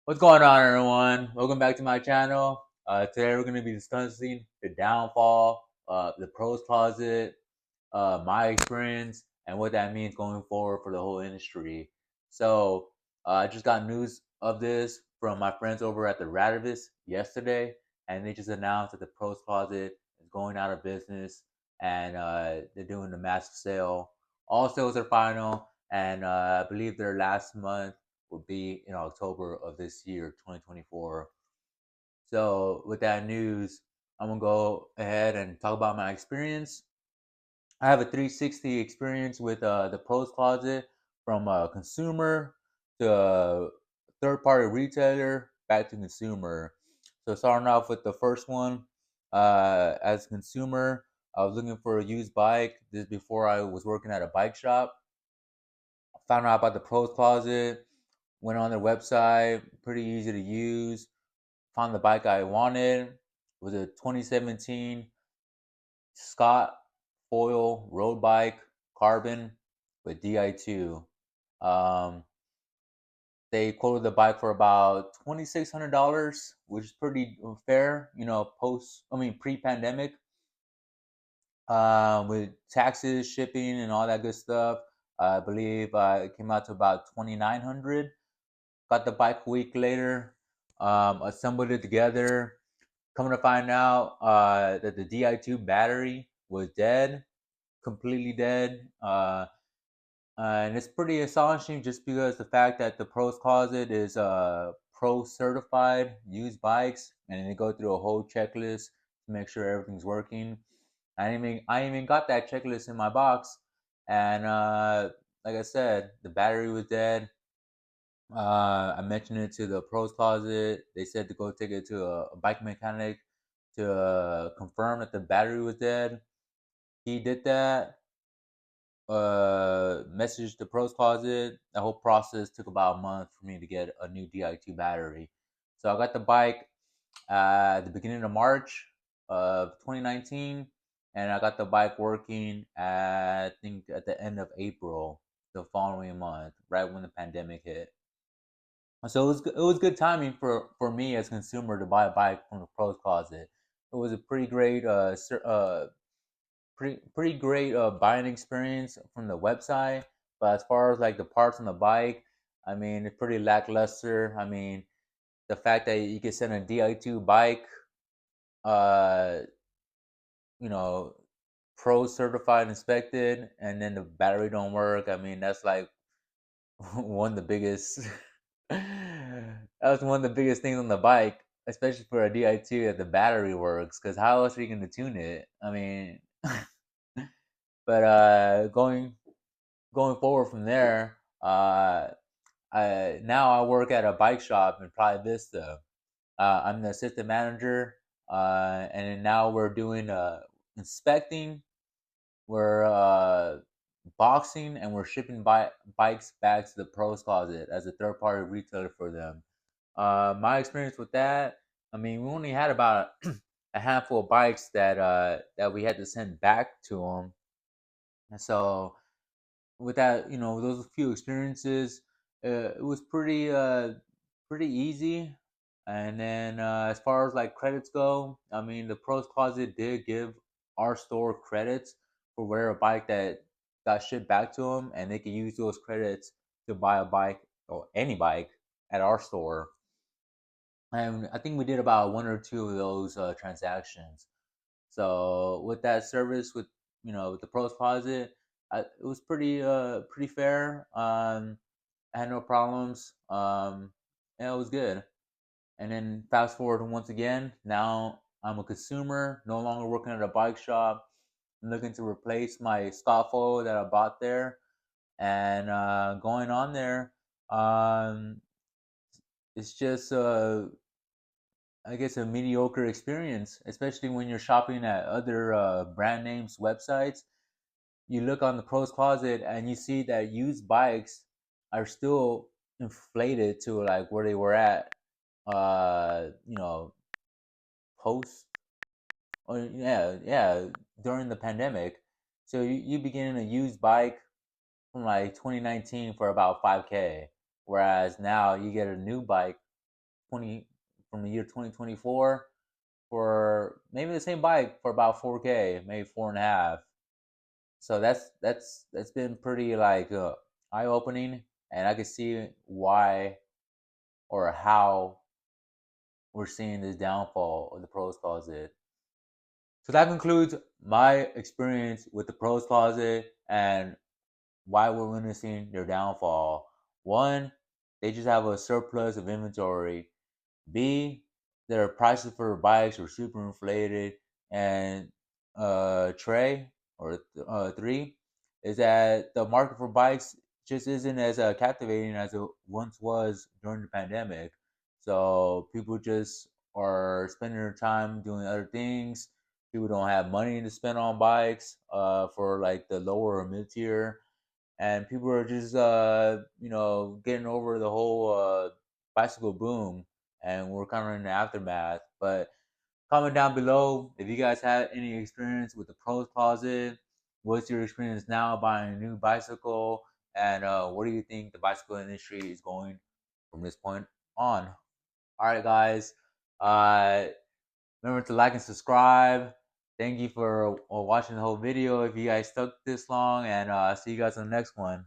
What's going on, everyone? Welcome back to my channel. Today we're going to be discussing the downfall, the pros closet, my experience, and what that means going forward for the whole industry. So I just got news of this from my friends over at the Radivis yesterday, and they just announced that the pros closet is going out of business, and they're doing the massive sale. All sales are final, and I believe their last month will be in October of this year, 2024. So, with that news, I'm gonna go ahead and talk about my experience. I have a 360 experience with the Pros Closet, from a consumer to a third party retailer back to consumer. So, starting off with the first one, as a consumer, I was looking for a used bike. This is before I was working at a bike shop. Found out about the Pros Closet, went on their website, pretty easy to use. Found the bike I wanted. It was a 2017 Scott foil road bike, carbon with Di2. Um, they quoted the bike for about $2,600, which is pretty fair, pre-pandemic, with taxes, shipping, and all that good stuff. I believe it came out to about 2,900. Got the bike a week later, assembled it together. Coming to find out that the Di2 battery was dead, completely dead. And it's pretty astonishing just because the fact that the Pros Closet is pro certified used bikes, and they go through a whole checklist to make sure everything's working. I even got that checklist in my box, and like I said, the battery was dead. I mentioned it to the Pros Closet. They said to go take it to a bike mechanic to confirm that the battery was dead. He did that. Messaged the Pros Closet. The whole process took about a month for me to get a new Di2 battery. So I got the bike at the beginning of March of 2019, and I got the bike working at, I think, at the end of April the following month, right when the pandemic hit. So it was good timing for me as a consumer to buy a bike from the Pros Closet. It was a pretty great pretty great buying experience from the website. But as far as like the parts on the bike, I mean, it's pretty lackluster. I mean, the fact that you can send a Di2 bike, uh, you know, pro certified inspected, and then the battery don't work. I mean, that's like one of the biggest. That was one of the biggest things on the bike, especially for a Di2, that the battery works. Because how else are you going to tune it? I mean, but going forward from there, now I work at a bike shop in Playa Vista. I'm the assistant manager, and then now we're doing inspecting, we're boxing, and we're shipping bikes back to the Pros Closet as a third party retailer for them. My experience with that, I mean, we only had about a handful of bikes that we had to send back to them, and so with that, those few experiences, it was pretty easy. And then as far as like credits go, I mean, the Pros Closet did give our store credits for whatever bike that got shipped back to them, and they could use those credits to buy a bike or any bike at our store. And I think we did about one or two of those transactions. So with that service, with the Pros Closet, it was pretty fair. I had no problems. And it was good. And then fast forward once again, now I'm a consumer, no longer working at a bike shop. I'm looking to replace my Scoffo that I bought there, and going on there, um, it's just I guess a mediocre experience, especially when you're shopping at other brand names websites. You look on the Pros Closet and you see that used bikes are still inflated to like where they were at, you know, post or yeah, during the pandemic. So you begin a used bike from like 2019 for about 5K, whereas now you get a new bike 20 from the year 2024 for maybe the same bike for about 4K, maybe four and a half. So that's been pretty like eye opening, and I can see why or how we're seeing this downfall of the pros closet. So that concludes my experience with the pros closet and why we're witnessing their downfall. One, they just have a surplus of inventory. B, their prices for bikes are super inflated. And Trey, or three, is that the market for bikes just isn't as captivating as it once was during the pandemic. So people just are spending their time doing other things. People don't have money to spend on bikes for like the lower or mid tier, and people are just getting over the whole bicycle boom, and we're kind of in the aftermath. But comment down below if you guys had any experience with the pros closet. What's your experience now buying a new bicycle, and what do you think the bicycle industry is going from this point on? All right, guys. uh Remember to like and subscribe. Thank you for watching the whole video if you guys stuck this long, and see you guys on the next one.